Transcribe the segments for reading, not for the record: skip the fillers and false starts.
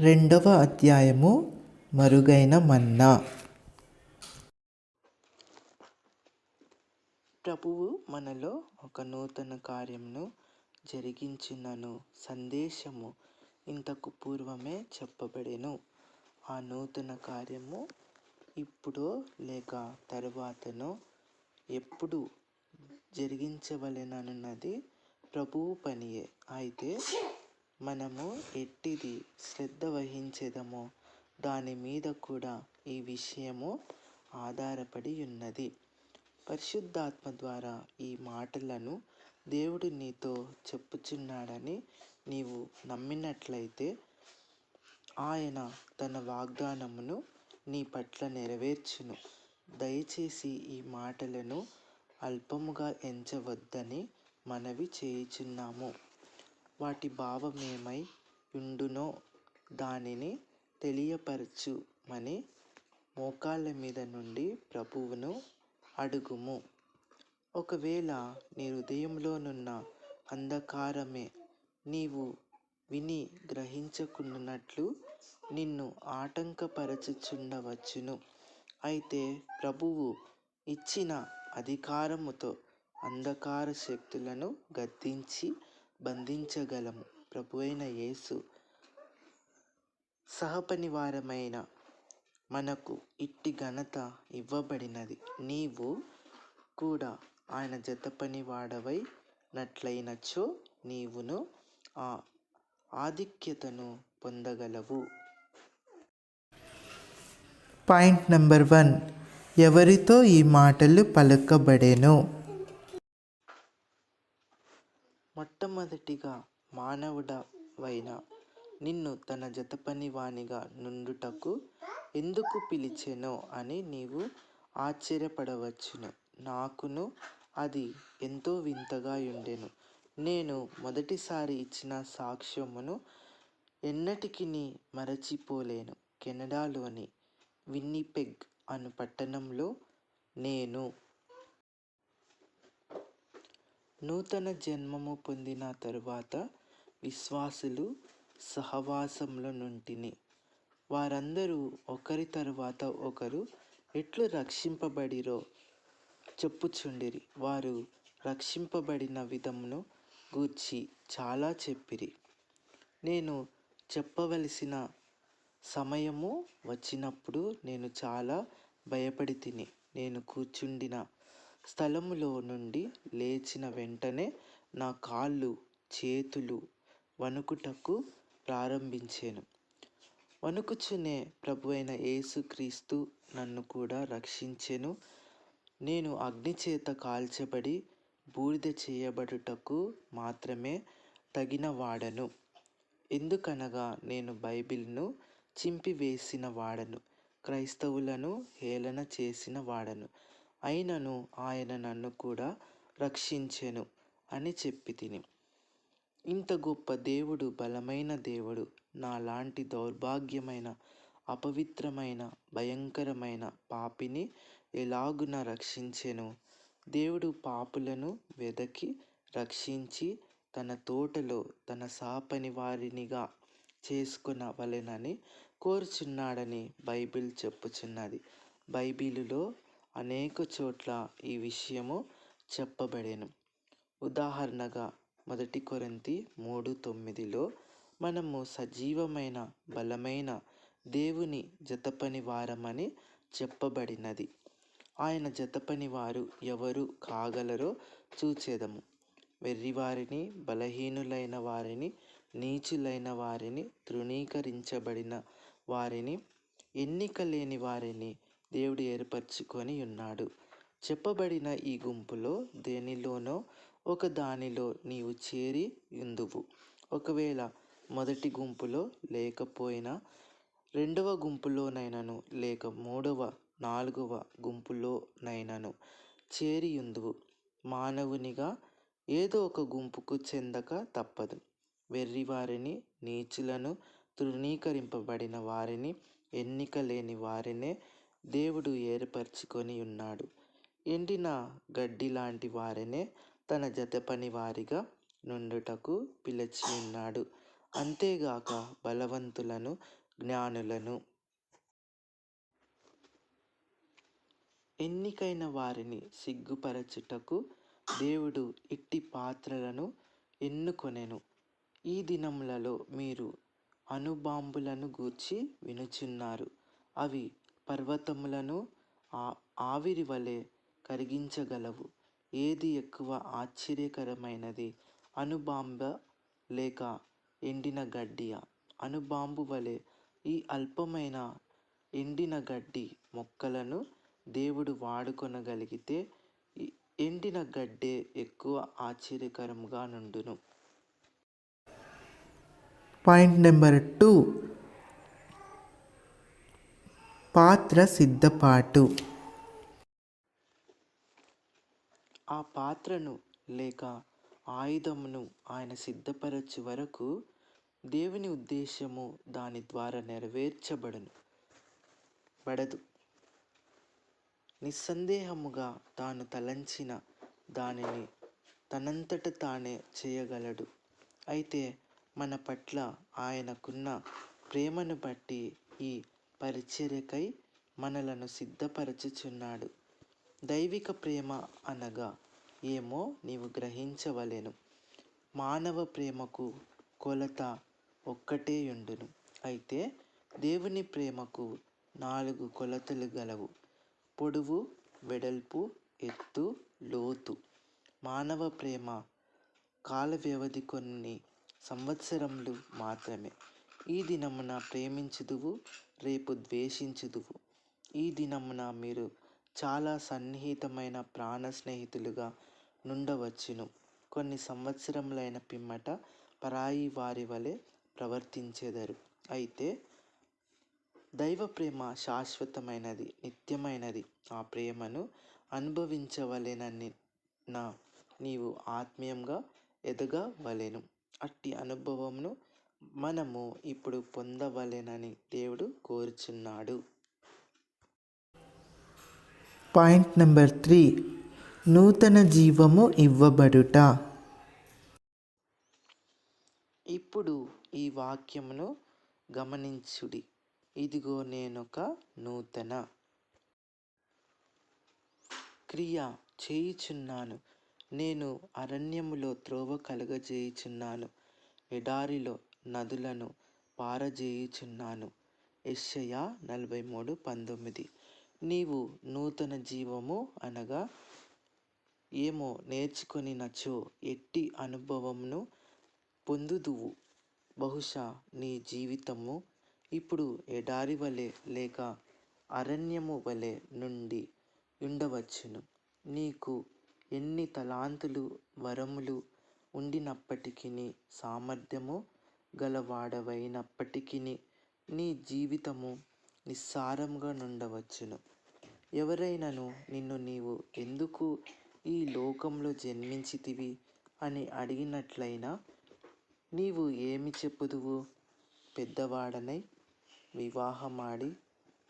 రెండవ అధ్యాయము మరుగైన మన్నా. ప్రభువు మనలో ఒక నూతన కార్యమును జరిగించునను సందేశము ఇంతకు పూర్వమే చెప్పబడెను. ఆ నూతన కార్యము ఇప్పుడో లేక తరువాతనో ఎప్పుడు జరిగించవలెనన్నది ప్రభువు పనియే. అయితే మనము ఎట్టిది శ్రద్ధ వహించెదమో దాని మీద కూడా ఈ విషయము ఆధారపడి ఉన్నది. పరిశుద్ధాత్మ ద్వారా ఈ మాటలను దేవుడు నీతో చెప్పుచున్నాడని నీవు నమ్మినట్లయితే ఆయన తన వాగ్దానమును నీ పట్ల నెరవేర్చును. దయచేసి ఈ మాటలను అల్పముగా ఎంచవద్దని మనవి చేయుచున్నాము. వాటి భావమేమై ఉండునో దానిని తెలియపరచుమని మోకాళ్ళ మీద నుండి ప్రభువును అడుగుము. ఒకవేళ నీ హృదయంలోనున్న అంధకారమే నీవు విని గ్రహించకున్నట్లు నిన్ను ఆటంకపరచుచుండవచ్చును. అయితే ప్రభువు ఇచ్చిన అధికారముతో అంధకార శక్తులను గద్దించి బంధించగలము. ప్రభువైన యేసు సహపనివారమైన మనకు ఇట్టి ఘనత ఇవ్వబడినది. నీవు కూడా ఆయన జతపనివాడవై నట్లయినచో నీవును ఆ ఆధిక్యతను పొందగలవు. Point number 1. ఎవరితో ఈ మాటలు పలుకబడెను? మొట్టమొదటిగా మానవుడవైన నిన్ను తన జతపనివానిగా నుండుటకు ఎందుకు పిలిచెనో అని నీవు ఆశ్చర్యపడవచ్చును. నాకును అది ఎంతో వింతగా యుండెను. నేను మొదటిసారి ఇచ్చిన సాక్ష్యమును ఎన్నటికినీ మరచిపోలేను. కెనడాలోని విన్నిపెగ్ అను పట్టణంలో నేను నూతన జన్మము పొందిన తరువాత విశ్వాసులు సహవాసంలో నుంటిని. వారందరూ ఒకరి తరువాత ఒకరు ఎట్లు రక్షింపబడిరో చెప్పుచుండిరి. వారు రక్షింపబడిన విధమును గూర్చి చాలా చెప్పిరి. నేను చెప్పవలసిన సమయము వచ్చినప్పుడు నేను చాలా భయపడితిని. నేను కూర్చుండిన స్థలములో నుండి లేచిన వెంటనే నా కాళ్ళు చేతులు వణుకుటకు ప్రారంభించెను. వణుకుచునే ప్రభువైన యేసుక్రీస్తు నన్ను కూడా రక్షించెను. నేను అగ్నిచేత కాల్చబడి బూడిద చేయబడుటకు మాత్రమే తగిన వాడను. ఎందుకనగా నేను బైబిల్ను చింపివేసిన వాడను, క్రైస్తవులను హేళన చేసిన వాడను. అయినను ఆయన నన్ను కూడా రక్షించెను అని చెప్పితిని. ఇంత గొప్ప దేవుడు, బలమైన దేవుడు నాలాంటి దౌర్భాగ్యమైన, అపవిత్రమైన, భయంకరమైన పాపిని ఎలాగున రక్షించెను? దేవుడు పాపులను వెదకి రక్షించి తన తోటలో తన సహపనివారినిగా చేసుకొనవలెనని కోరుచున్నాడని బైబిల్ చెప్పుచున్నది. బైబిలులో అనేక చోట్ల ఈ విషయము చెప్పబడెను. ఉదాహరణగా 1 కొరింథీ 3:9లో మనము సజీవమైన బలమైన దేవుని జతపనివారమని చెప్పబడినది. ఆయన జతపనివారు ఎవరు కాగలరో చూచెదము. వెర్రివారిని, బలహీనులైన వారిని, నీచులైన వారిని, తృణీకరించబడిన వారిని, ఎన్నిక లేని వారిని దేవుడు ఏర్పరచుకొని ఉన్నాడు. చెప్పబడిన ఈ గుంపులో దేనిలోనో ఒక దానిలో నీవు చేరి యుందువు. ఒకవేళ మొదటి గుంపులో లేకపోయినా రెండవ గుంపులోనైనను లేక మూడవ, నాలుగవ గుంపులోనైనను చేరియుందువు. మానవునిగా ఏదో ఒక గుంపుకు చెందక తప్పదు. వెర్రివారిని, నీచులను, తృణీకరింపబడిన వారిని, ఎన్నిక లేని వారినే దేవుడు ఏర్పరచుకొని ఉన్నాడు. ఎండిన గడ్డి లాంటి వారినే తన జతపనివారిగా నుండుటకు పిలిచియున్నాడు. అంతేగాక బలవంతులను, జ్ఞానులను, ఎన్నికైన వారిని సిగ్గుపరచుటకు దేవుడు ఇట్టి పాత్రలను ఎన్నుకొనెను. ఈ దినములలో మీరు అణుబాంబులను గూర్చి వినుచున్నారు. అవి పర్వతములను ఆవిరి వలె కరిగించగలవు. ఏది ఎక్కువ ఆశ్చర్యకరమైనది, అణుబాంబ లేక ఎండిన గడ్డియా? అణుబాంబు వలె ఈ అల్పమైన ఎండిన గడ్డి మొక్కలను దేవుడు వాడుకొనగలిగితే ఎండిన గడ్డే ఎక్కువ ఆశ్చర్యకరముగా నుండును. పాయింట్ నెంబర్ 2, పాత్ర సిద్ధపాటు. ఆ పాత్రను లేక ఆయుధమును ఆయన సిద్ధపరచు వరకు దేవుని ఉద్దేశము దాని ద్వారా నెరవేర్చబడదు. నిస్సందేహముగా తాను తలంచిన దానిని తనంతట తానే చేయగలడు. అయితే మన పట్ల ఆయనకున్న ప్రేమను బట్టి ఈ పరిచర్యకై మనలను సిద్ధపరచుచున్నాడు. దైవిక ప్రేమ అనగా ఏమో నీవు గ్రహించవలెను. మానవ ప్రేమకు కొలత ఒక్కటేయుండును. అయితే దేవుని ప్రేమకు 4 కొలతలు గలవు: పొడవు, వెడల్పు, ఎత్తు, లోతు. మానవ ప్రేమ కాల వ్యవధి కొన్ని సంవత్సరములు మాత్రమే. ఈ దినమున ప్రేమించుదువు, రేపు ద్వేషించుదువు. ఈ దినమున మీరు చాలా సన్నిహితమైన ప్రాణ స్నేహితులుగా నుండవచ్చును. కొన్ని సంవత్సరములైన పిమ్మట పరాయి వారి వలె ప్రవర్తించెదరు. అయితే దైవ ప్రేమ శాశ్వతమైనది, నిత్యమైనది. ఆ ప్రేమను అనుభవించవలెనన్న నీవు ఆత్మీయంగా ఎదగవలెను. అట్టి అనుభవమును మనము ఇప్పుడు పొందవలెనని దేవుడు కోరుచున్నాడు. పాయింట్ నెంబర్ 3, నూతన జీవము ఇవ్వబడుట. ఇప్పుడు ఈ వాక్యమును గమనించుడి. ఇదిగో నేనొక నూతన క్రియ చేయుచున్నాను. నేను అరణ్యములో త్రోవ కలుగజేయుచున్నాను, ఎడారిలో నదులను పారజేయుచున్నాను. యెషయా 43:19. నీవు నూతన జీవము అనగా ఏమో నేర్చుకొనినచో ఎట్టి అనుభవమును పొందుదువు. బహుశా నీ జీవితము ఇప్పుడు ఎడారి వలె లేక అరణ్యము వలె నుండి ఉండవచ్చును. నీకు ఎన్ని తలాంతులు, వరములు ఉండినప్పటికీ, సామర్థ్యము గలవాడవైనప్పటికీ నీ జీవితము నిస్సారముగా నుండవచ్చును. ఎవరైనను నిన్ను నీవు ఎందుకు ఈ లోకంలో జన్మించితివి అని అడిగినట్లయినా నీవు ఏమి చెప్పుదువు? పెద్దవాడనై వివాహమాడి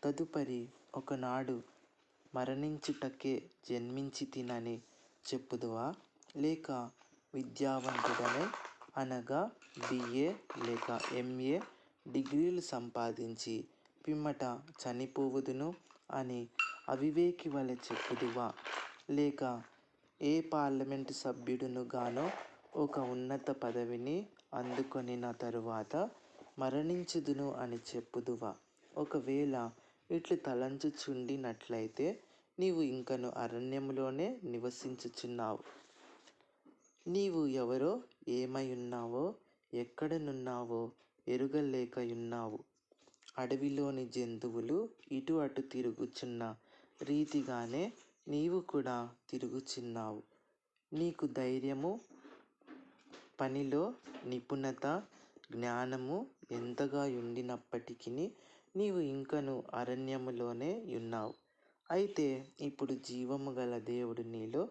తదుపరి ఒకనాడు మరణించుటకే జన్మించితినని చెప్పుదువా? లేక విద్యావంతుడనై అనగా BA లేక MA డిగ్రీలు సంపాదించి పిమ్మట చనిపోవుదును అని అవివేకి వలె చెప్పుదువా? లేక ఏ పార్లమెంటు సభ్యుడును గానో ఒక ఉన్నత పదవిని అందుకొనిన తరువాత మరణించుదును అని చెప్పుదువా? ఒకవేళ ఇట్లు తలంచుచుండినట్లయితే నీవు ఇంకను అరణ్యములోనే నివసించుచున్నావు. నీవు ఎవరో, ఏమైయున్నావో, ఎక్కడనున్నావో ఎరుగలేకయున్నావు. అడవిలోని జంతువులు ఇటు అటు తిరుగుచున్న రీతిగానే నీవు కూడా తిరుగుచున్నావు. నీకు ధైర్యము, పనిలో నిపుణత, జ్ఞానము ఎంతగా ఉండినప్పటికీ నీవు ఇంకను అరణ్యములోనే ఉన్నావు. అయితే ఇప్పుడు జీవము గల దేవుడు నీలో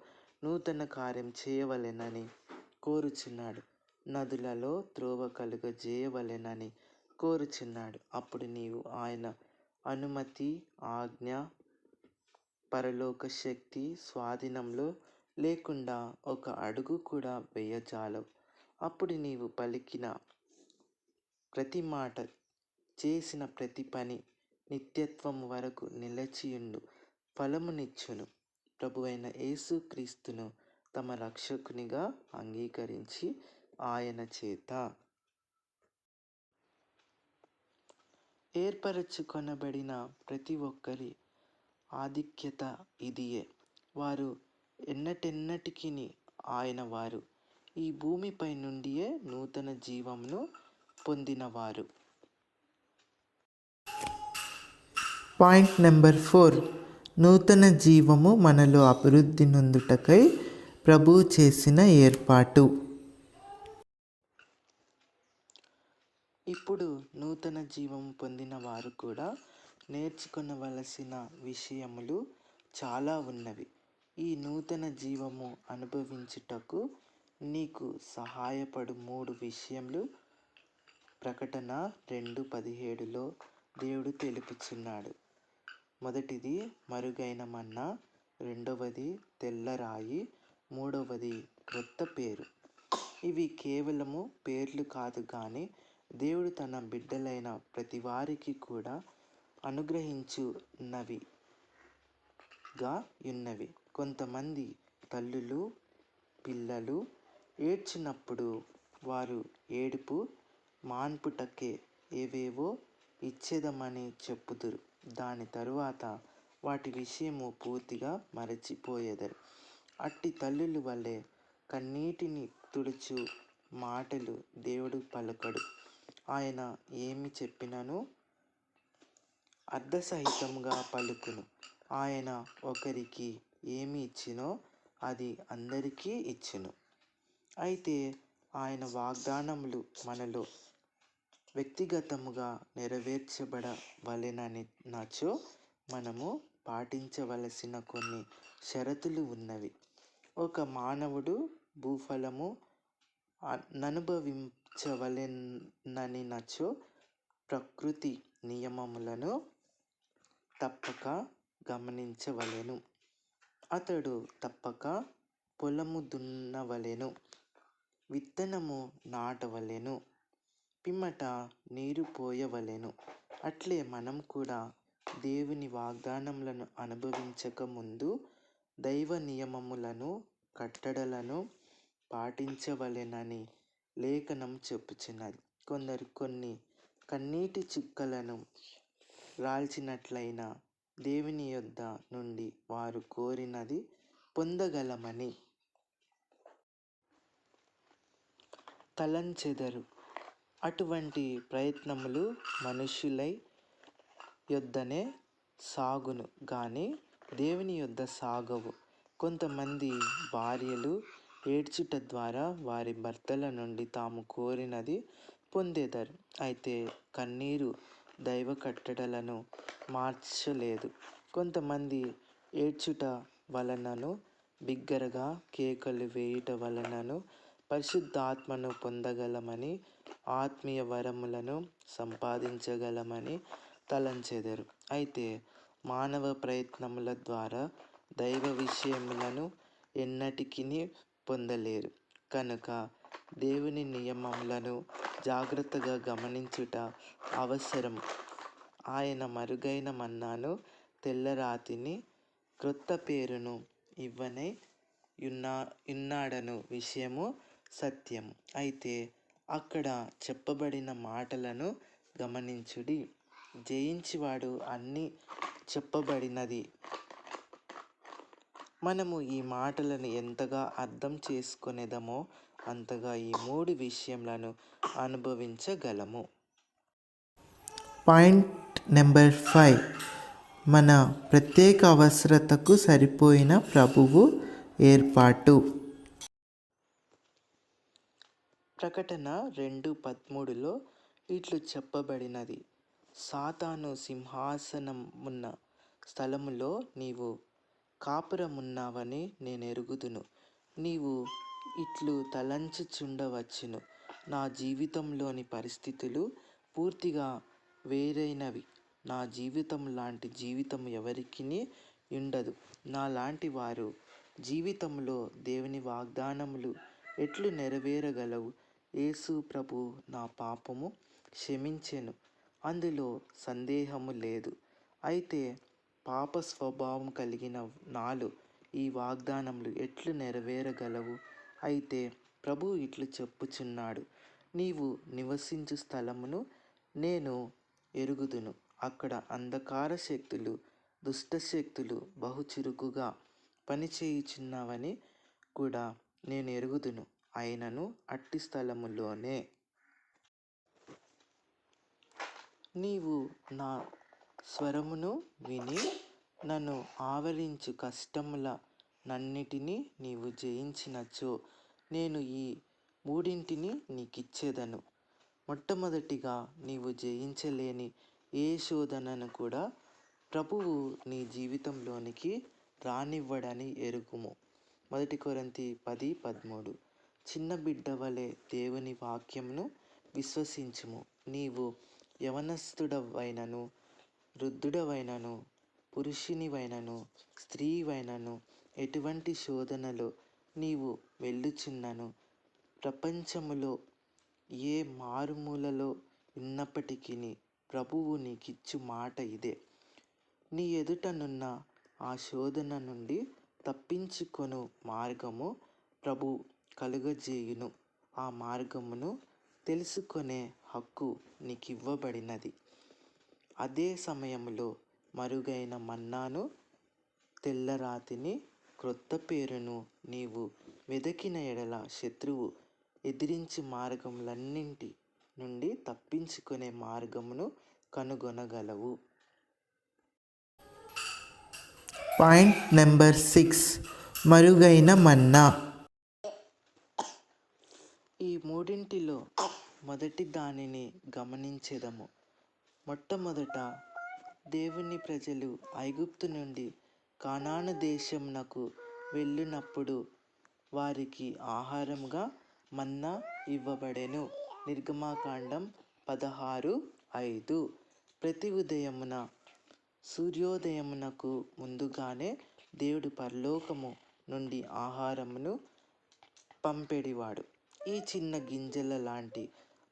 నూతన కార్యం చేయవలెనని కోరుచున్నాడు. నదులలో త్రోవ కలుగజేయవలెనని కోరుచున్నాడు. అప్పుడు నీవు ఆయన అనుమతి, ఆజ్ఞ, పరలోక శక్తి స్వాధీనంలో లేకుండా ఒక అడుగు కూడా వేయజాలవు. అప్పుడు నీవు పలికిన ప్రతి మాట, చేసిన ప్రతి పని నిత్యత్వము వరకు నిలచియుండు ఫలమునిచ్చును. ప్రభువైన యేసుక్రీస్తును తమ రక్షకునిగా అంగీకరించి ఆయన చేత ఏర్పరచుకొనబడిన ప్రతి ఒక్కరి ఆధిక్యత ఇదియే. వారు ఎన్నటెన్నటికిని ఆయన వారు ఈ భూమిపై నుండియే నూతన జీవమును పొందినవారు. పాయింట్ నెంబర్ 4, నూతన జీవము మనలో అభివృద్ధి నొందుటకై ప్రభువు చేసిన ఏర్పాటు. ఇప్పుడు నూతన జీవము పొందిన వారు కూడా నేర్చుకొనవలసిన విషయములు చాలా ఉన్నవి. ఈ నూతన జీవము అనుభవించుటకు నీకు సహాయపడు 3 విషయములు ప్రకటన 2:17లో దేవుడు తెలుపుచున్నాడు. మొదటిది మరుగైన మన్నా, రెండవది తెల్లరాయి, మూడవది క్రొత్త పేరు. ఇవి కేవలము పేర్లు కాదు కానీ దేవుడు తన బిడ్డలైన ప్రతి వారికి కూడా అనుగ్రహించున్నవిగా ఉన్నవి. కొంతమంది తల్లులు పిల్లలు ఏడ్చినప్పుడు వారు ఏడుపు మాన్పుటకే ఏవేవో ఇచ్చేదమని చెప్పుదురు. దాని తరువాత వాటి విషయము పూర్తిగా మరచిపోయేదరు. అట్టి తల్లుల వలె కన్నీటిని తుడుచు మాటలు దేవుడు పలకడు. ఆయన ఏమి చెప్పినను అర్థసహితముగా పలుకును. ఆయన ఒకరికి ఏమి ఇచ్చినో అది అందరికీ ఇచ్చును. అయితే ఆయన వాగ్దానములు మనలో వ్యక్తిగతముగా నెరవేర్చబడవలెననిచో మనము పాటించవలసిన కొన్ని షరతులు ఉన్నవి. ఒక మానవుడు భూఫలము ననుభవించవలెననిచో ప్రకృతి నియమములను తప్పక గమనించవలెను. అతడు తప్పక పొలము దున్నవలెను, విత్తనము నాటవలెను, పిమ్మట నీరు పోయవలెను. అట్లే మనం కూడా దేవుని వాగ్దానములను అనుభవించక ముందు దైవ నియమములను కట్టడలను పాటించవలెనని లేఖనం చెప్పుచున్నది. కొందరు కొన్ని కన్నీటి చుక్కలను రాల్చినట్లయినా దేవుని యొద్ద నుండి వారు కోరినది పొందగలమని తలంచెదరు. అటువంటి ప్రయత్నములు మనుష్యులై యొద్దనే సాగును గాని దేవుని యొద్ద సాగవు. కొంతమంది భార్యలు ఏడ్చుట ద్వారా వారి భర్తల నుండి తాము కోరినది పొందెదరు. అయితే కన్నీరు దైవ కట్టడలను మార్చలేదు. కొంతమంది ఏడ్చుట వలనను బిగ్గరగా కేకలు వేయుట వలనను పరిశుద్ధాత్మను పొందగలమని, ఆత్మీయ వరములను సంపాదించగలమని తలంచెదరు. అయితే మానవ ప్రయత్నముల ద్వారా దైవ విషయములను ఎన్నటికిని పొందలేరు. కనుక దేవుని నియమములను జాగ్రత్తగా గమనించుట అవసరం. ఆయన మరుగైన మన్నాను, తెల్లరాతిని, క్రొత్త పేరును ఇవ్వనై ఉన్నాడను విషయము సత్యము. అయితే అక్కడ చెప్పబడిన మాటలను గమనించుడి. జయించువాడు అన్నీ చెప్పబడినది. మనము ఈ మాటలను ఎంతగా అర్థం చేసుకొనెదమో అంతగా ఈ 3 విషయములను అనుభవించగలము. పాయింట్ నెంబర్ 5, మన ప్రత్యేక అవసరతకు సరిపోయిన ప్రభువు ఏర్పాటు. ప్రకటన 2:13లో ఇట్లు చెప్పబడినది: సాతాను సింహాసనమున్న స్థలములో నీవు కాపురమున్నావని నేనెరుగుదును. నీవు ఇట్లు తలంచుచుండవచ్చును, నా జీవితంలోని పరిస్థితులు పూర్తిగా వేరైనవి. నా జీవితం లాంటి జీవితం ఎవరికిని యుండదు. నా లాంటి వారు జీవితంలో దేవుని వాగ్దానములు ఎట్లు నెరవేరగలవు? యేసు ప్రభు నా పాపము క్షమించెను, అందులో సందేహము లేదు. అయితే పాప స్వభావం కలిగిన నాలో ఈ వాగ్దానములు ఎట్లు నెరవేరగలవు? అయితే ప్రభువు ఇట్లు చెప్పుచున్నాడు, నీవు నివసించు స్థలమును నేను ఎరుగుదును. అక్కడ అంధకార శక్తులు, దుష్టశక్తులు బహుచురుకుగా పనిచేయుచున్నవని కూడా నేను ఎరుగుదును. అయినను అట్టి స్థలములోనే నీవు నా స్వరమును విని నన్ను ఆవరించు కష్టముల నన్నిటినీ నీవు జయించినచో నేను ఈ మూడింటిని నీకిచ్చేదను. మొట్టమొదటిగా నీవు జయించలేని ఏ శోధనను కూడా ప్రభువు నీ జీవితంలోనికి రానివ్వడని ఎరుగుము. 1 కొరింథీ 10:13. చిన్న బిడ్డ వలె దేవుని వాక్యమును విశ్వసించుము. నీవు యవనస్తుడవైనను, వృద్ధుడవైనను, పురుషునివైనను, స్త్రీవైనను, ఎటువంటి శోధనలో నీవు వెళ్ళుచున్నను, ప్రపంచములో ఏ మారుమూలలో ఉన్నప్పటికీ ప్రభువు నీకిచ్చు మాట ఇదే: నీ ఎదుటనున్న ఆ శోధన నుండి తప్పించుకొను మార్గము ప్రభు కలుగజేయును. ఆ మార్గమును తెలుసుకొనే హక్కు నీకివ్వబడినది. అదే సమయములో మరుగైన మన్నాను, తెల్లరాతిని, క్రొత్త పేరును నీవు వెదకిన ఎడల శత్రువు ఎదిరించు మార్గములన్నింటి నుండి తప్పించుకునే మార్గమును కనుగొనగలవు. పాయింట్ నెంబర్ 6, మరుగైన మన్నా. ఈ మూడింటిలో మొదటి దానిని గమనించెదము. మొట్టమొదట దేవుని ప్రజలు ఐగుప్తు నుండి కానాను దేశమునకు వెళ్ళినప్పుడు వారికి ఆహారముగా మన్నా ఇవ్వబడెను. నిర్గమాకాండం 16:5. ప్రతి ఉదయమున సూర్యోదయమునకు ముందుగానే దేవుడు పరలోకము నుండి ఆహారమును పంపెడివాడు. ఈ చిన్న గింజల లాంటి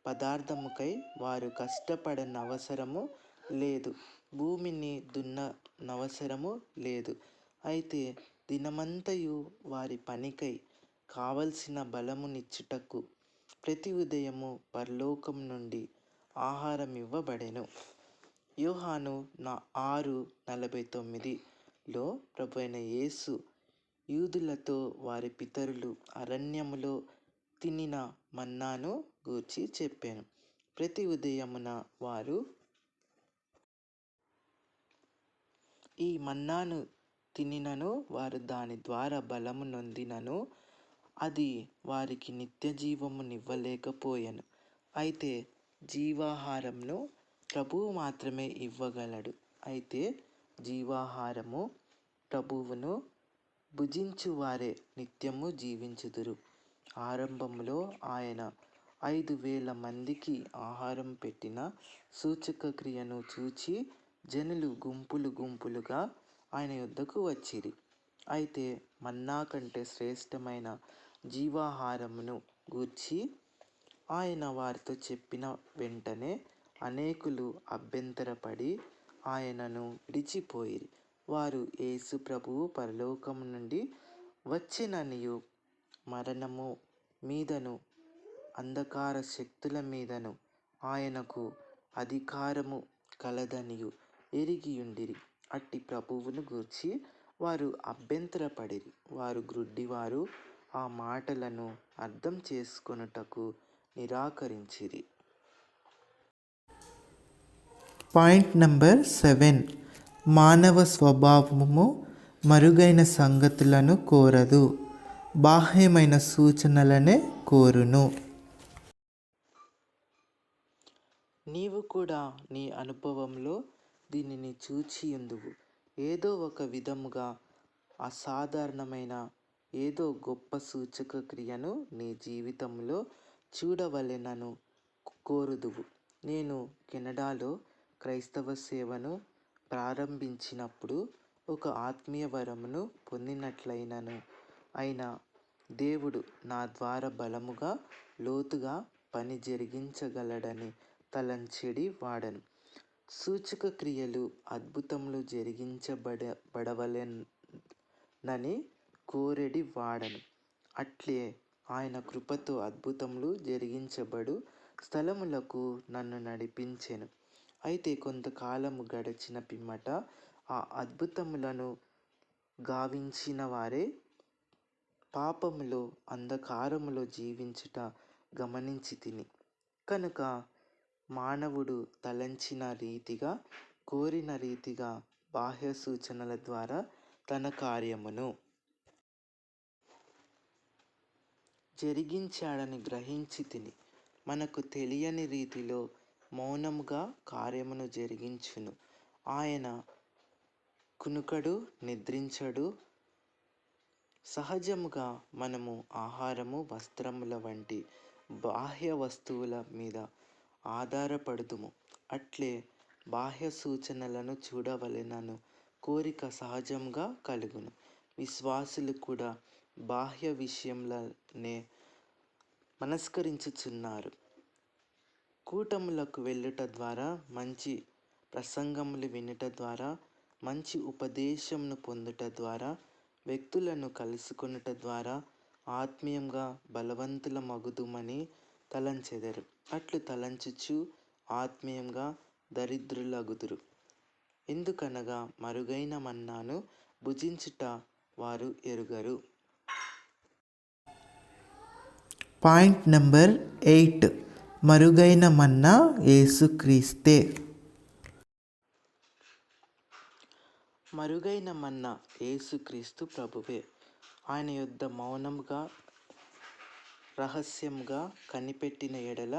పదార్థముకై వారు కష్టపడనవసరము లేదు, భూమిని దున్ననవసరము లేదు. అయితే దినమంతయు వారి పనికై కావలసిన బలమునిచ్చుటకు ప్రతి ఉదయము పరలోకం నుండి ఆహారం ఇవ్వబడెను. యోహాను 6:49లో ప్రభువైన యేసు యూదులతో వారి పితరులు అరణ్యములో తినిన మన్నాను గూర్చి చెప్పెను. ప్రతి ఉదయమున వారు ఈ మన్నాను తినినను, వారు దాని ద్వారా బలము నొందినను, అది వారికి నిత్య జీవమునివ్వలేకపోయెను. అయితే జీవాహారమును ప్రభువు మాత్రమే ఇవ్వగలడు. అయితే జీవాహారము ప్రభువును భుజించువారే నిత్యము జీవించుదురు. ఆరంభములో ఆయన 5,000 మందికి ఆహారం పెట్టిన సూచక క్రియను చూచి జనులు గుంపులు గుంపులుగా ఆయన యొద్దకు వచ్చిరి. అయితే మన్నా కంటే శ్రేష్టమైన జీవాహారమును గూర్చి ఆయన వారితో చెప్పిన వెంటనే అనేకులు అభ్యంతరపడి ఆయనను విడిచిపోయిరి. వారు యేసు ప్రభువు పరలోకము నుండి వచ్చెననియు, మరణము మీదను అంధకార శక్తుల మీదను ఆయనకు అధికారము కలదనియు ఎరిగియుండిరి. అట్టి ప్రభువును గూర్చి వారు అభ్యంతరపడిరి. వారు గ్రుడ్డివారు, ఆ మాటలను అర్థం చేసుకొనుటకు నిరాకరించిరి. పాయింట్ నెంబర్ 7, మానవ స్వభావము మరుగైన సంగతులను కోరదు, బాహ్యమైన సూచనలనే కోరును. నీవు కూడా నీ అనుభవంలో దీనిని చూచియుందువు. ఏదో ఒక విధముగా అసాధారణమైన ఏదో గొప్ప సూచక క్రియను నీ జీవితంలో చూడవలెనను కోరుదువు. నేను కెనడాలో క్రైస్తవ సేవను ప్రారంభించినప్పుడు ఒక ఆత్మీయ వరమును పొందినట్లయినను, అయినా దేవుడు నా ద్వారా బలముగా లోతుగా పని జరిగించగలడని తలంచెడి వాడను. సూచక క్రియలు అద్భుతములు జరిగించబడవలెనని కోరెడి వాడను. అట్లే ఆయన కృపతో అద్భుతములు జరిగించబడు స్థలములకు నన్ను నడిపించెను. అయితే కొంతకాలము గడిచిన పిమ్మట ఆ అద్భుతములను గావించిన వారే పాపములో అంధకారములో జీవించుట గమనించి తిని. కనుక మానవుడు తలంచిన రీతిగా కోరిన రీతిగా బాహ్య సూచనల ద్వారా తన కార్యమును జరిగించాడని గ్రహించి తిని. మనకు తెలియని రీతిలో మౌనముగా కార్యమును జరిగించును. ఆయన కునుకడు, నిద్రించడు. సహజముగా మనము ఆహారము, వస్త్రముల వంటి బాహ్య వస్తువుల మీద ఆధారపడుదుము. అట్లే బాహ్య సూచనలను చూడవలెనను కోరిక సహజంగా కలుగును. విశ్వాసులు కూడా బాహ్య విషయములనే మనస్కరించుచున్నారు. కూటములకు వెళ్ళుట ద్వారా, మంచి ప్రసంగములు వినుట ద్వారా, మంచి ఉపదేశమును పొందుట ద్వారా, వ్యక్తులను కలుసుకొనుట ద్వారా ఆత్మీయంగా బలవంతుల మగుదుమని తలంచెదరు. అట్లు తలంచుచు ఆత్మీయంగా దరిద్రులగుదురు. ఎందుకనగా మరుగైన మన్నాను భుజించుట వారు ఎరుగరు. Point number 8. మరుగైన మన్నా యేసుక్రీస్తే. మరుగైన మన్నా యేసుక్రీస్తు ప్రభువే. ఆయన యొద్ద మౌనముగా రహస్యముగా కనిపెట్టిన ఎడల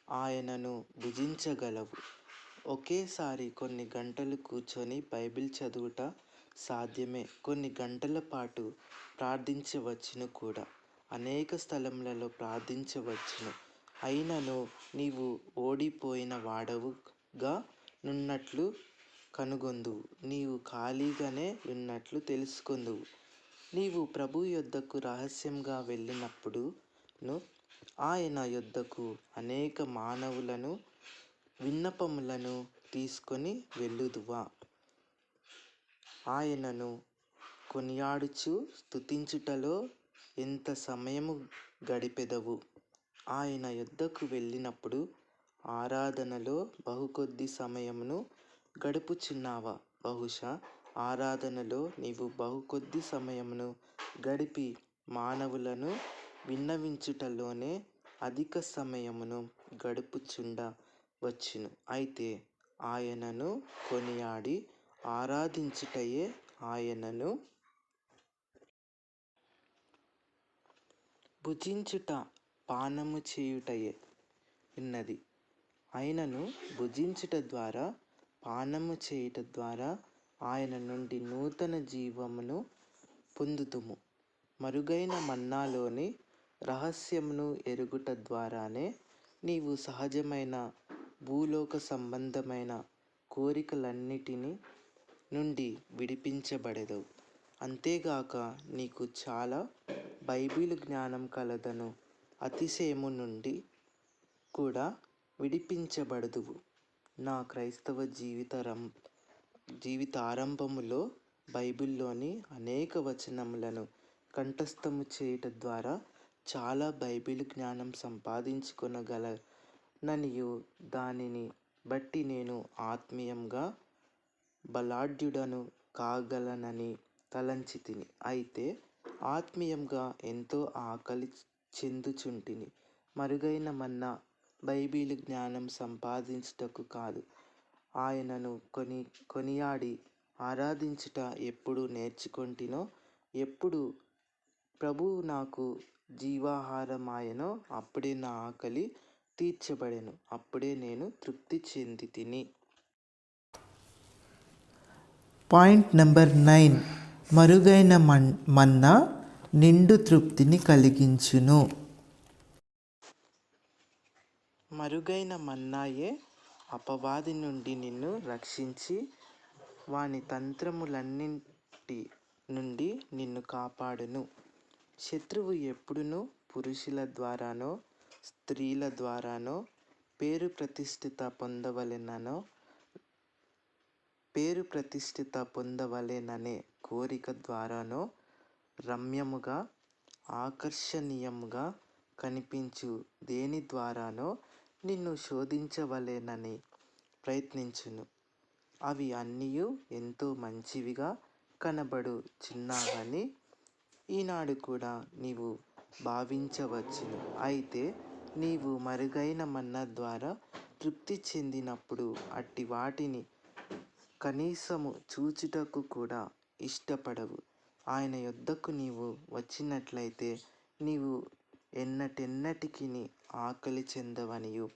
ఆయనను భుజించగలవు. ఒకేసారి కొన్ని గంటలు కూర్చొని బైబిల్ చదువుట సాధ్యమే. కొన్ని గంటల పాటు ప్రార్థించవచ్చును కూడా. అనేక స్థలములలో ప్రార్థించవచ్చును. అయినను నీవు ఓడిపోయిన వాడవుగా నున్నట్లు కనుగొందువు. నీవు ఖాళీగానే ఉన్నట్లు తెలుసుకొందువు. నీవు ప్రభు యొద్దకు రహస్యంగా వెళ్ళినప్పుడును ఆయన యొద్దకు అనేక మానవులను విన్నపములను తీసుకొని వెళ్ళుదువా? ఆయనను కొనియాడుచు స్తుతించుటలో ఎంత సమయము గడిపెదవు? ఆయన యొద్దకు వెళ్ళినప్పుడు ఆరాధనలో బహుకొద్ది సమయమును గడుపుచున్నావా? బహుశా ఆరాధనలో నీవు బహుకొద్ది సమయమును గడిపి మానవులను విన్నవించుటలోనే అధిక సమయమును గడుపుచుండవచ్చును. అయితే ఆయనను కొనియాడి ఆరాధించుటయే ఆయనను భుజించుట, పానము చేయుటయే ఉన్నది. ఆయనను భుజించుట ద్వారా, పానము చేయుట ద్వారా ఆయన నుండి నూతన జీవమును పొందుదుము. మరుగైన మన్నాలోని రహస్యమును ఎరుగుట ద్వారానే నీవు సహజమైన భూలోక సంబంధమైన కోరికలన్నిటిని నుండి విడిపించబడెదవు. అంతేగాక నీకు చాలా బైబిలు జ్ఞానం కలదను అతిశయము నుండి కూడా విడిపించబడుదువు. నా క్రైస్తవ జీవితారంభములో బైబిల్లోని అనేక వచనములను కంఠస్థము చేయుట ద్వారా చాలా బైబిల్ జ్ఞానం సంపాదించుకొనగలననియు, దానిని బట్టి నేను ఆత్మీయంగా బలాఢ్యుడను కాగలనని తలంచితిని. అయితే ఆత్మీయంగా ఎంతో ఆకలి చెందుచుంటిని. మరుగైన మన్నా బైబిలు జ్ఞానం సంపాదించుటకు కాదు, ఆయనను కొనియాడి ఆరాధించుట ఎప్పుడు నేర్చుకొంటినో, ఎప్పుడు ప్రభువు నాకు జీవాహారమాయెనో అప్పుడే నా ఆకలి తీర్చబడెను. అప్పుడే నేను తృప్తి చెందితిని. Point number 9. మరుగైన మన్నా నిండు తృప్తిని కలిగించును. మరుగైన మన్నాయే అపవాది నుండి నిన్ను రక్షించి వాని తంత్రములన్నింటి నుండి నిన్ను కాపాడును. శత్రువు ఎప్పుడునూ పురుషుల ద్వారానో, స్త్రీల ద్వారానో, పేరు ప్రతిష్ఠిత పొందవలెననే కోరిక ద్వారానో రమ్యముగా ఆకర్షణీయముగా కనిపించు దేని ద్వారానో నిన్ను శోధించవలెనని ప్రయత్నించును. అవి అన్నీయు ఎంతో మంచివిగా కనబడుచున్నావని ఈనాడు కూడా నీవు భావించవచ్చును. అయితే నీవు మరుగైన మన్నా ద్వారా తృప్తి చెందినప్పుడు అట్టి వాటిని కనీసము చూచుటకు కూడా ఇష్టపడవు. ఆయన యొద్దకు నీవు వచ్చినట్లయితే నీవు ఎన్నటెన్నటికి ఆకలి చెందవనియు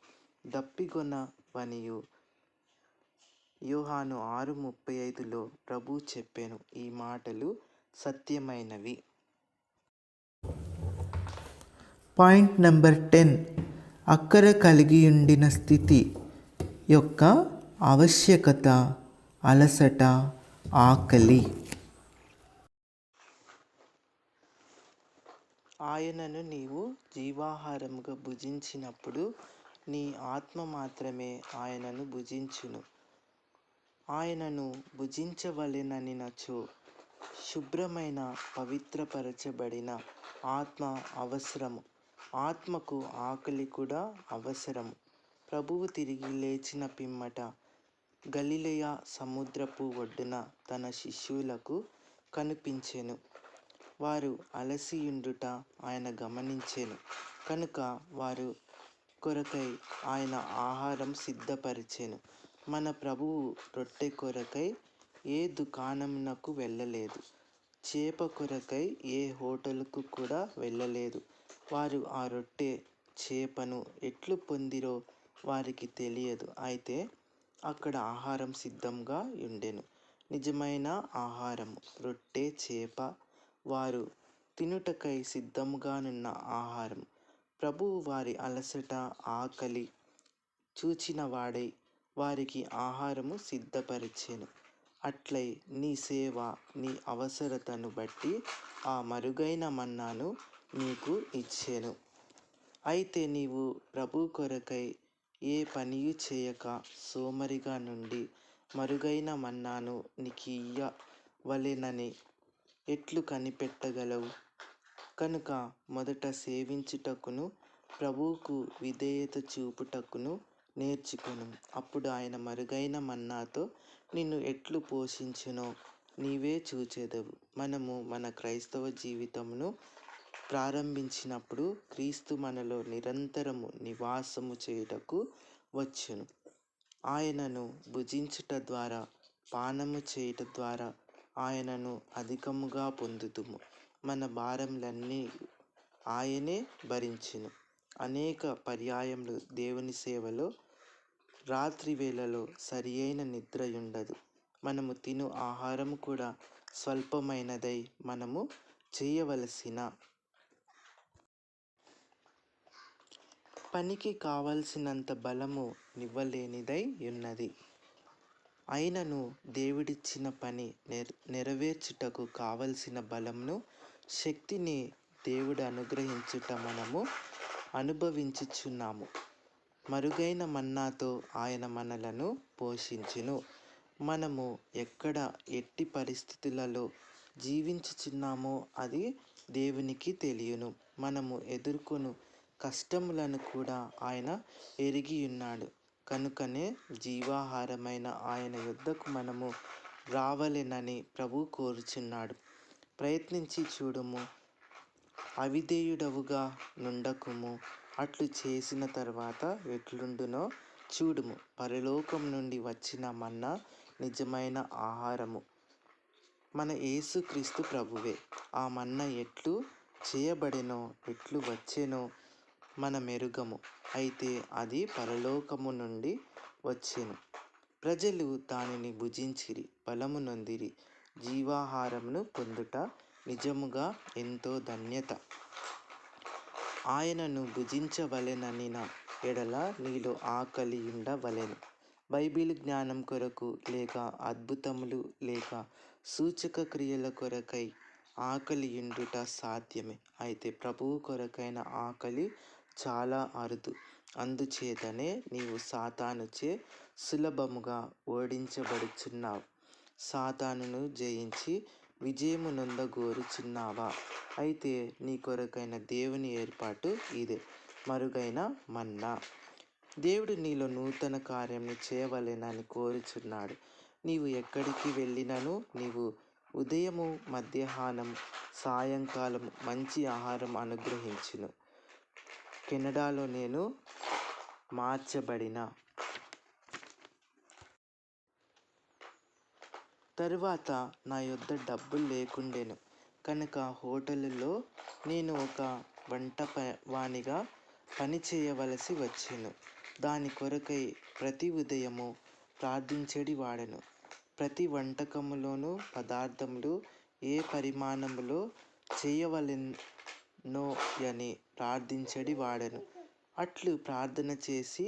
దప్పిగొనవనియు యోహాను 6:35లో ప్రభు చెప్పెను. ఈ మాటలు సత్యమైనవి. పాయింట్ నెంబర్ 10, అక్కర కలిగియుండిన స్థితి యొక్క ఆవశ్యకత, అలసట, ఆకలి. ఆయనను నీవు జీవాహారముగా భుజించినప్పుడు నీ ఆత్మ మాత్రమే ఆయనను భుజించును. ఆయనను భుజించవలెననినచో శుభ్రమైన పవిత్రపరచబడిన ఆత్మ అవసరము. ఆత్మకు ఆకలి కూడా అవసరము. ప్రభువు తిరిగి లేచిన పిమ్మట గలిలయ సముద్రపు ఒడ్డున తన శిష్యులకు కనిపించెను. వారు అలసియుండుట ఆయన గమనించెను కనుక వారు కొరకై ఆయన ఆహారం సిద్ధపరిచెను. మన ప్రభువు రొట్టె కొరకై ఏ దుకాణమునకు వెళ్ళలేదు. చేప కొరకై ఏ హోటలుకు కూడా వెళ్ళలేదు. వారు ఆ రొట్టె చేపను ఎట్లు పొందిరో వారికి తెలియదు. అయితే అక్కడ ఆహారం సిద్ధంగా ఉండెను. నిజమైన ఆహారము రొట్టె చేప, వారు తినుటకై సిద్ధముగానున్న ఆహారం. ప్రభువు వారి అలసట ఆకలి చూచినవాడై వారికి ఆహారము సిద్ధపరిచెను. అట్లై నీ సేవ నీ అవసరతను బట్టి ఆ మరుగైన మన్నాను నీకు ఇచ్చెను. అయితే నీవు ప్రభు కొరకై ఏ పనియు చేయక సోమరిగా నుండి మరుగైన మన్నాను నీకియ్యవలెనని ఎట్లు కనిపెట్టగలవు? కనుక మొదట సేవించుటకును ప్రభువుకు విధేయత చూపుటకును నేర్చుకొను. అప్పుడు ఆయన మరుగైన మన్నాతో నిన్ను ఎట్లు పోషించునో నీవే చూచెదవు. మనము మన క్రైస్తవ జీవితమును ప్రారంభించినప్పుడు క్రీస్తు మనలో నిరంతరము నివాసము చేయుటకు వచ్చును. ఆయనను భుజించుట ద్వారా, పానము చేయుట ద్వారా ఆయనను అధికముగా పొందుదుము. మన భారములన్నీ ఆయనే భరించును. అనేక పర్యాయములు దేవుని సేవలో రాత్రి వేళలో సరియైన నిద్రయుండదు. మనము తిను ఆహారము కూడా స్వల్పమైనదై మనము చేయవలసిన పనికి కావలసినంత బలము నివ్వలేనిదై ఉన్నది. అయినను దేవుడిచ్చిన పని నెరవేర్చుటకు కావలసిన బలమును శక్తిని దేవుడు అనుగ్రహించుట మనము అనుభవించుచున్నాము. మరుగైన మన్నాతో ఆయన మనలను పోషించును. మనము ఎక్కడ ఎట్టి పరిస్థితులలో జీవించుచున్నామో అది దేవునికి తెలియను. మనము ఎదుర్కొను కష్టములను కూడా ఆయన ఎరిగియున్నాడు. కనుకనే జీవాహారమైన ఆయన యొద్దకు మనము రావలెనని ప్రభు కోరుచున్నాడు. ప్రయత్నించి చూడుము, అవిధేయుడవుగా నుండకుము. అట్లు చేసిన తర్వాత ఎట్లుండునో చూడుము. పరలోకం నుండి వచ్చిన మన్నా నిజమైన ఆహారము, మన యేసుక్రీస్తు ప్రభువే. ఆ మన్నా ఎట్లు చేయబడెనో ఎట్లు వచ్చెనో మనమెరుగము. అయితే అది పరలోకము నుండి వచ్చెను. ప్రజలు దానిని భుజించిరి, బలము నొందిరి. జీవాహారమును పొందుట నిజముగా ఎంతో ధన్యత. ఆయనను భుజించవలెననిన ఎడల నీలో ఆకలియుండవలెను. బైబిల్ జ్ఞానం కొరకు లేక అద్భుతములు లేక సూచక క్రియల కొరకై ఆకలియుండుట సాధ్యమే. అయితే ప్రభువు కొరకైన ఆకలి చాలా అరుదు. అందుచేతనే నీవు సాతానుచే సులభముగా ఓడించబడుచున్నావు. సాతానును జయించి విజయము నొందగోరుచున్నావా? అయితే నీ కొరకైన దేవుని ఏర్పాటు ఇదే, మరుగైన మన్నా. దేవుడు నీలో నూతన కార్యము చేయవలెనని కోరుచున్నాడు. నీవు ఎక్కడికి వెళ్ళినను నీవు ఉదయము, మధ్యాహ్నం, సాయంకాలం మంచి ఆహారం అనుగ్రహించును. కెనడాలో నేను మార్చబడిన తరువాత నా యొద్ద డబ్బులు లేకుండెను కనుక హోటలులో నేను ఒక వంటవానిగా పని చేయవలసి వచ్చెను. దాని కొరకై ప్రతి ఉదయము ప్రార్థించెడి వాడెను. ప్రతి వంటకములోను పదార్థములు ఏ పరిమాణములో చేయవలెనోయని ప్రార్థించెడి వాడెను. అట్లు ప్రార్థన చేసి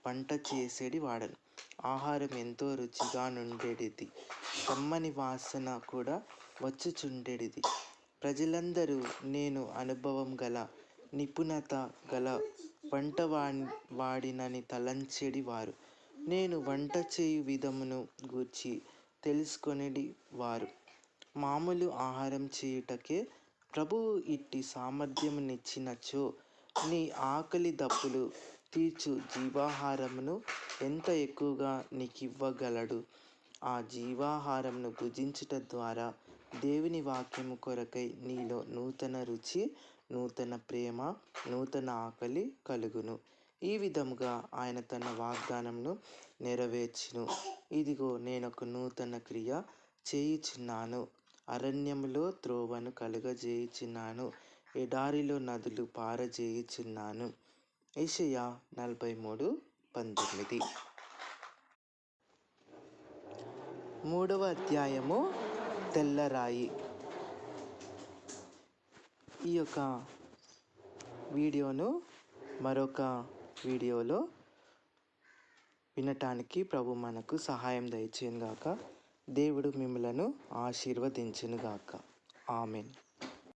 వంట చేసేడి వాడెను. ఆహారం ఎంతో రుచిగా నుండెడిది, కమ్మని వాసన కూడా వచ్చుచుండెడిది. ప్రజలందరూ నేను అనుభవం గల, నిపుణత గల వంటవాడినని తలంచెడి వారు. నేను వంట చేయు విధమును గూర్చి తెలుసుకొనిడి వారు. మామూలు ఆహారం చేయుటకే ప్రభువు ఇట్టి సామర్థ్యమునిచ్చినచో, నీ ఆకలి దప్పులు తీర్చు జీవాహారమును ఎంత ఎక్కువగా నీకివ్వగలడు. ఆ జీవాహారమును భుజించుట ద్వారా దేవుని వాక్యము కొరకై నీలో నూతన రుచి, నూతన ప్రేమ, నూతన ఆకలి కలుగును. ఈ విధముగా ఆయన తన వాగ్దానమును నెరవేర్చును. ఇదిగో నేనొక నూతన క్రియ చేయుచున్నాను. అరణ్యములో త్రోవను కలుగజేయుచున్నాను, ఎడారిలో నదులు పారజేయుచున్నాను. యెషయా 43:19. 3వ అధ్యాయము తెల్లరాయి. ఈ యొక్క వీడియోను మరొక వీడియోలో వినటానికి ప్రభు మనకు సహాయం దయచేయును గాక. దేవుడు మిమ్మలను ఆశీర్వదించును గాక. ఆమెన్.